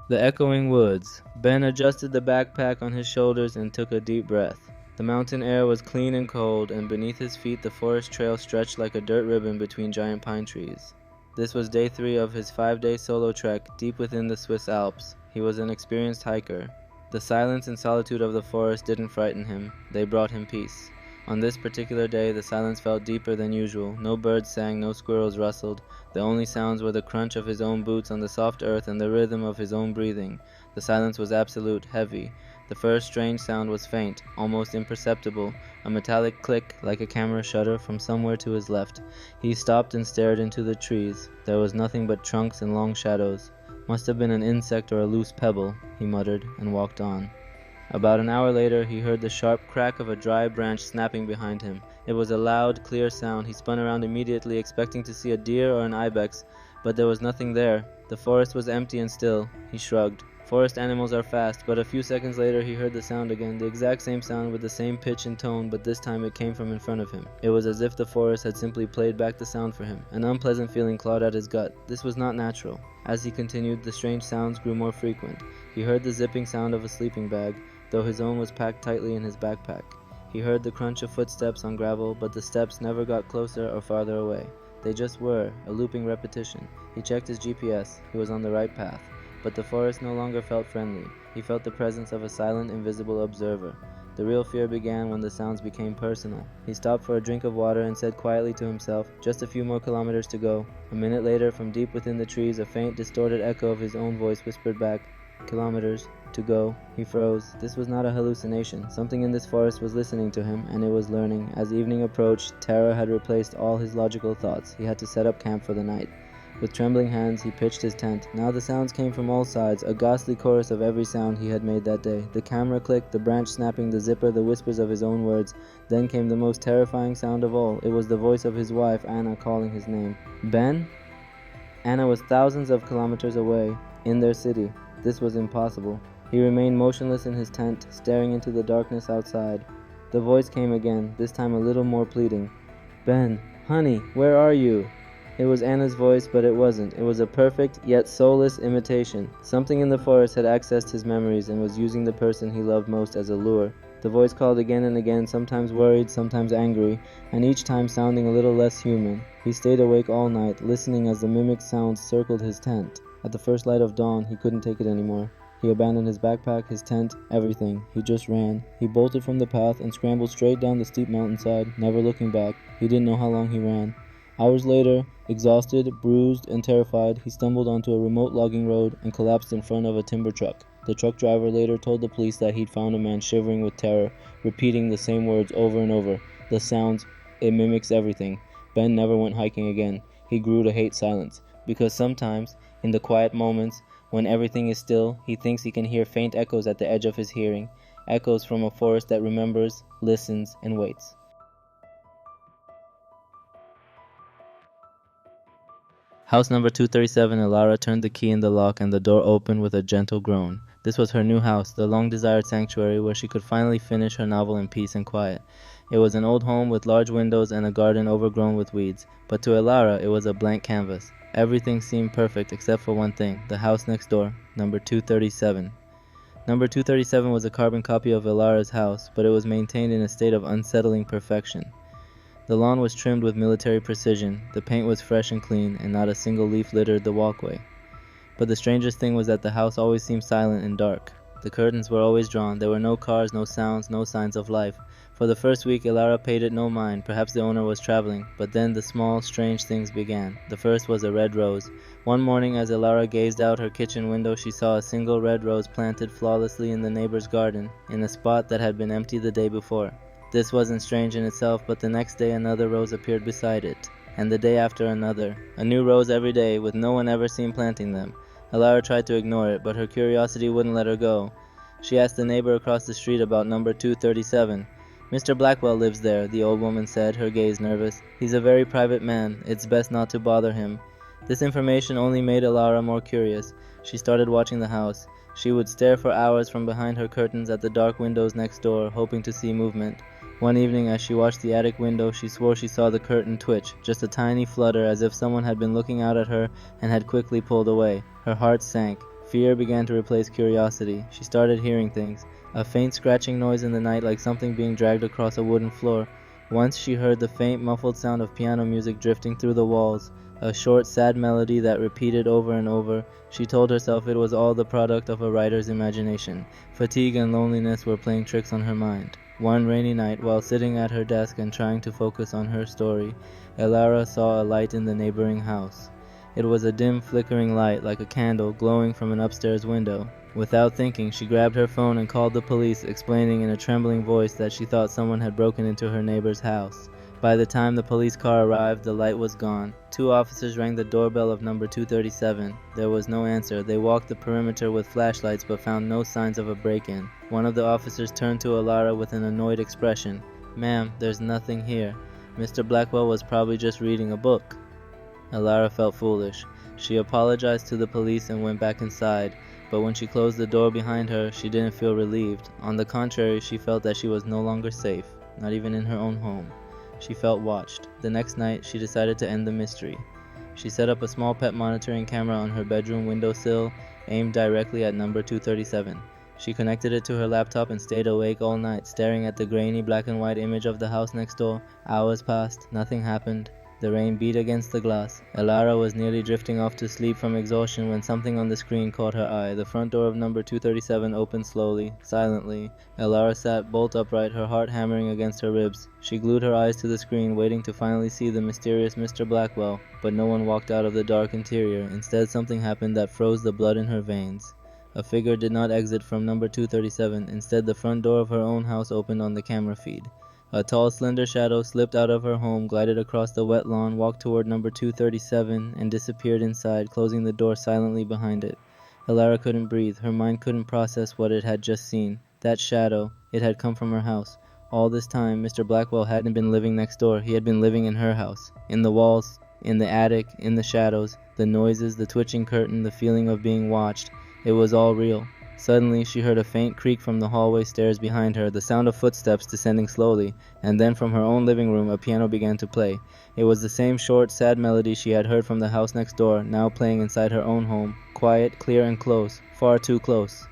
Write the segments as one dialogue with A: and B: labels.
A: The echoing woods. Ben adjusted the backpack on his shoulders and took a deep breath. The mountain air was clean and cold, and beneath his feet the forest trail stretched like a dirt ribbon between giant pine trees. This was day 3 of his 5-day solo trek deep within the Swiss Alps. He was an experienced hiker. The silence and solitude of the forest didn't frighten him, they brought him peace. On this particular day the silence felt deeper than usual. No birds sang, no squirrels rustled. The only sounds were the crunch of his own boots on the soft earth and the rhythm of his own breathing. The silence was absolute, heavy. The first strange sound was faint, almost imperceptible, a metallic click like a camera shutter from somewhere to his left. He stopped and stared into the trees. There was nothing but trunks and long shadows. Must have been an insect or a loose pebble, he muttered, and walked on. About an hour later he heard the sharp crack of a dry branch snapping behind him. It was a loud, clear sound. He spun around immediately, expecting to see a deer or an ibex, but there was nothing there. The forest was empty and still. He shrugged. Forest animals are fast, but a few seconds later he heard the sound again, the exact same sound with the same pitch and tone, but this time it came from in front of him. It was as if the forest had simply played back the sound for him. An unpleasant feeling clawed at his gut. This was not natural. As he continued, the strange sounds grew more frequent. He heard the zipping sound of a sleeping bag, though his own was packed tightly in his backpack. He heard the crunch of footsteps on gravel, but the steps never got closer or farther away. They just were, a looping repetition. He checked his GPS. He was on the right path. But the forest no longer felt friendly. He felt the presence of a silent, invisible observer. The real fear began when the sounds became personal. He stopped for a drink of water and said quietly to himself, just a few more kilometers to go. A minute later, from deep within the trees, a faint, distorted echo of his own voice whispered back, "Kilometers to go." He froze. This was not a hallucination. Something in this forest was listening to him, and it was learning. As evening approached, terror had replaced all his logical thoughts. He had to set up camp for the night. With trembling hands, he pitched his tent. Now the sounds came from all sides, a ghastly chorus of every sound he had made that day. The camera clicked, the branch snapping, the zipper, the whispers of his own words. Then came the most terrifying sound of all. It was the voice of his wife, Anna, calling his name. Ben? Anna was thousands of kilometers away, in their city. This was impossible. He remained motionless in his tent, staring into the darkness outside. The voice came again, this time a little more pleading. "Ben, honey, where are you?" It was Anna's voice, but it wasn't. It was a perfect, yet soulless imitation. Something in the forest had accessed his memories and was using the person he loved most as a lure. The voice called again and again, sometimes worried, sometimes angry, and each time sounding a little less human. He stayed awake all night, listening as the mimic sounds circled his tent. At the first light of dawn, he couldn't take it anymore. He abandoned his backpack, his tent, everything. He just ran. He bolted from the path and scrambled straight down the steep mountainside, never looking back. He didn't know how long he ran. Hours later, exhausted, bruised, and terrified, he stumbled onto a remote logging road and collapsed in front of a timber truck. The truck driver later told the police that he'd found a man shivering with terror, repeating the same words over and over. The sounds, it mimics everything. Ben never went hiking again. He grew to hate silence, because sometimes, in the quiet moments, when everything is still, he thinks he can hear faint echoes at the edge of his hearing, echoes from a forest that remembers, listens, and waits. House number 237, Elara turned the key in the lock and the door opened with a gentle groan. This was her new house, the long-desired sanctuary where she could finally finish her novel in peace and quiet. It was an old home with large windows and a garden overgrown with weeds, but to Elara it was a blank canvas. Everything seemed perfect except for one thing, the house next door, number 237. Number 237 was a carbon copy of Elara's house, but it was maintained in a state of unsettling perfection. The lawn was trimmed with military precision, the paint was fresh and clean, and not a single leaf littered the walkway. But the strangest thing was that the house always seemed silent and dark. The curtains were always drawn, there were no cars, no sounds, no signs of life. For the first week, Elara paid it no mind, perhaps the owner was traveling, but then the small, strange things began. The first was a red rose. One morning as Elara gazed out her kitchen window, she saw a single red rose planted flawlessly in the neighbor's garden, in a spot that had been empty the day before. This wasn't strange in itself, but the next day another rose appeared beside it, and the day after another. A new rose every day, with no one ever seen planting them. Elara tried to ignore it, but her curiosity wouldn't let her go. She asked the neighbor across the street about number 237. "Mr. Blackwell lives there," the old woman said, her gaze nervous. "He's a very private man. It's best not to bother him." This information only made Elara more curious. She started watching the house. She would stare for hours from behind her curtains at the dark windows next door, hoping to see movement. One evening, as she watched the attic window, she swore she saw the curtain twitch, just a tiny flutter, as if someone had been looking out at her and had quickly pulled away. Her heart sank. Fear began to replace curiosity. She started hearing things. A faint scratching noise in the night, like something being dragged across a wooden floor. Once she heard the faint, muffled sound of piano music drifting through the walls, a short, sad melody that repeated over and over. She told herself it was all the product of a writer's imagination. Fatigue and loneliness were playing tricks on her mind. One rainy night, while sitting at her desk and trying to focus on her story, Elara saw a light in the neighboring house. It was a dim, flickering light, like a candle, glowing from an upstairs window. Without thinking, she grabbed her phone and called the police, explaining in a trembling voice that she thought someone had broken into her neighbor's house. By the time the police car arrived, the light was gone. 2 officers rang the doorbell of number 237. There was no answer. They walked the perimeter with flashlights but found no signs of a break-in. One of the officers turned to Elara with an annoyed expression. "Ma'am, there's nothing here. Mr. Blackwell was probably just reading a book." Elara felt foolish. She apologized to the police and went back inside, but when she closed the door behind her, she didn't feel relieved. On the contrary, she felt that she was no longer safe, not even in her own home. She felt watched. The next night, she decided to end the mystery. She set up a small pet monitoring camera on her bedroom windowsill, aimed directly at number 237. She connected it to her laptop and stayed awake all night, staring at the grainy black and white image of the house next door. Hours passed. Nothing happened. The rain beat against the glass. Elara was nearly drifting off to sleep from exhaustion when something on the screen caught her eye. The front door of number 237 opened slowly, silently. Elara sat bolt upright, her heart hammering against her ribs. She glued her eyes to the screen, waiting to finally see the mysterious Mr. Blackwell, but no one walked out of the dark interior. Instead, something happened that froze the blood in her veins. A figure did not exit from number 237. Instead, the front door of her own house opened on the camera feed. A tall, slender shadow slipped out of her home, glided across the wet lawn, walked toward number 237, and disappeared inside, closing the door silently behind it. Elara couldn't breathe. Her mind couldn't process what it had just seen. That shadow, it had come from her house. All this time, Mr. Blackwell hadn't been living next door. He had been living in her house. In the walls, in the attic, in the shadows, the noises, the twitching curtain, the feeling of being watched. It was all real. Suddenly, she heard a faint creak from the hallway stairs behind her, the sound of footsteps descending slowly, and then from her own living room a piano began to play. It was the same short, sad melody she had heard from the house next door, now playing inside her own home. Quiet, clear, and close. Far too close.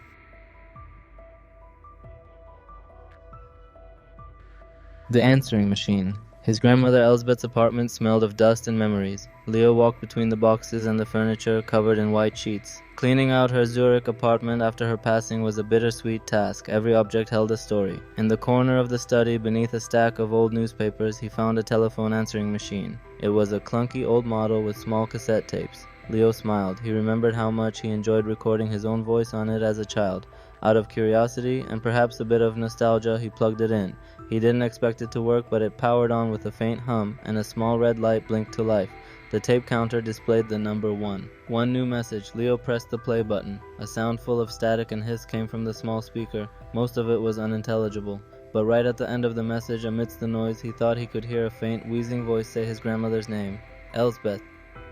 A: The answering machine. His grandmother Elsbeth's apartment smelled of dust and memories. Leo walked between the boxes and the furniture covered in white sheets. Cleaning out her Zurich apartment after her passing was a bittersweet task. Every object held a story. In the corner of the study, beneath a stack of old newspapers, he found a telephone answering machine. It was a clunky old model with small cassette tapes. Leo smiled. He remembered how much he enjoyed recording his own voice on it as a child. Out of curiosity, and perhaps a bit of nostalgia, he plugged it in. He didn't expect it to work, but it powered on with a faint hum, and a small red light blinked to life. The tape counter displayed the number 1. One new message. Leo pressed the play button. A sound full of static and hiss came from the small speaker. Most of it was unintelligible. But right at the end of the message, amidst the noise, he thought he could hear a faint, wheezing voice say his grandmother's name. Elsbeth.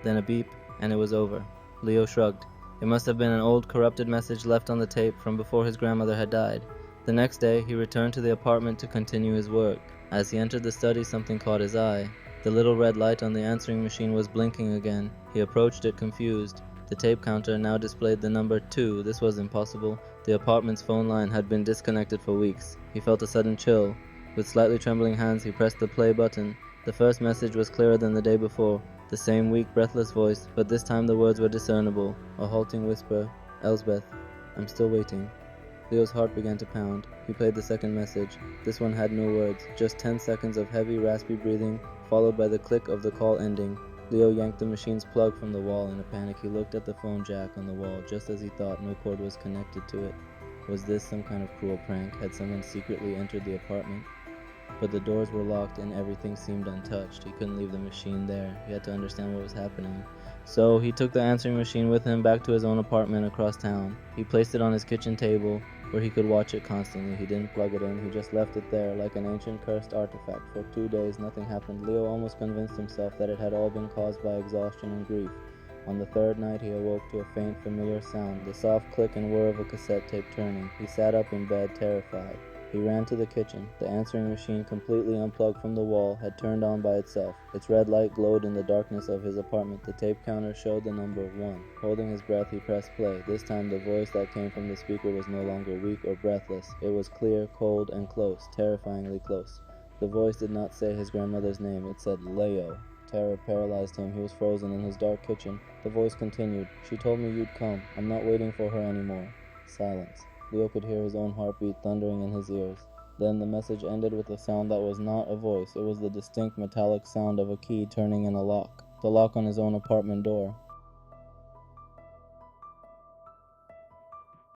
A: Then a beep, and it was over. Leo shrugged. It must have been an old, corrupted message left on the tape from before his grandmother had died. The next day, he returned to the apartment to continue his work. As he entered the study, something caught his eye. The little red light on the answering machine was blinking again. He approached it confused. The tape counter now displayed the number 2. This was impossible. The apartment's phone line had been disconnected for weeks. He felt a sudden chill. With slightly trembling hands, he pressed the play button. The first message was clearer than the day before. The same weak, breathless voice, but this time the words were discernible. A halting whisper. Elsbeth, I'm still waiting. Leo's heart began to pound. He played the second message. This one had no words, just 10 seconds of heavy, raspy breathing, followed by the click of the call ending. Leo yanked the machine's plug from the wall. In a panic, he looked at the phone jack on the wall. Just as he thought, no cord was connected to it. Was this some kind of cruel prank? Had someone secretly entered the apartment? But the doors were locked and everything seemed untouched. He couldn't leave the machine there. He had to understand what was happening. So he took the answering machine with him back to his own apartment across town. He placed it on his kitchen table where he could watch it constantly. He didn't plug it in. He just left it there like an ancient cursed artifact. For 2 days, nothing happened. Leo almost convinced himself that it had all been caused by exhaustion and grief. On the third night, he awoke to a faint, familiar sound, the soft click and whir of a cassette tape turning. He sat up in bed, terrified. He ran to the kitchen. The answering machine, completely unplugged from the wall, had turned on by itself. Its red light glowed in the darkness of his apartment. The tape counter showed the number 1. Holding his breath, he pressed play. This time the voice that came from the speaker was no longer weak or breathless. It was clear, cold, and close, terrifyingly close. The voice did not say his grandmother's name. It said Leo. Terror paralyzed him. He was frozen in his dark kitchen. The voice continued. "She told me you'd come. I'm not waiting for her anymore." Silence. Leo could hear his own heartbeat thundering in his ears. Then the message ended with a sound that was not a voice. It was the distinct metallic sound of a key turning in a lock. The lock on his own apartment door.